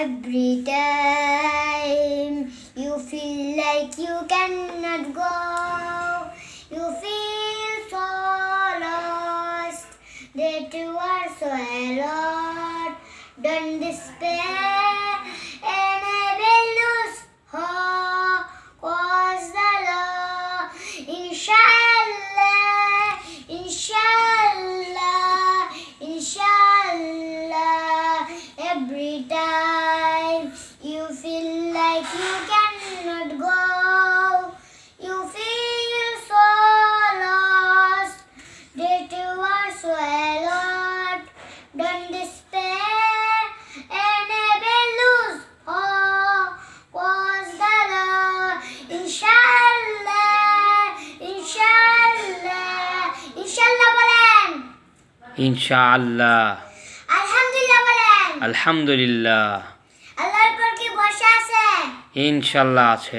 Every time you feel like you cannot go, you feel so lost, that you are so alone. Don't despair and never lose hope, 'cause the Lord, inshallah, inshallah, inshallah. Every time you feel like you cannot go, you feel so lost, that you are so alone. Don't despair and never lose hope, 'cause the Lord, inshallah, inshallah, inshallah বলেন, ইনশাআল্লাহ, আলহামদুলিল্লাহ বলেন। আলহামদুলিল্লাহ, আল্লাহর পর কি বসে আছে? ইনশাআল্লাহ আছে।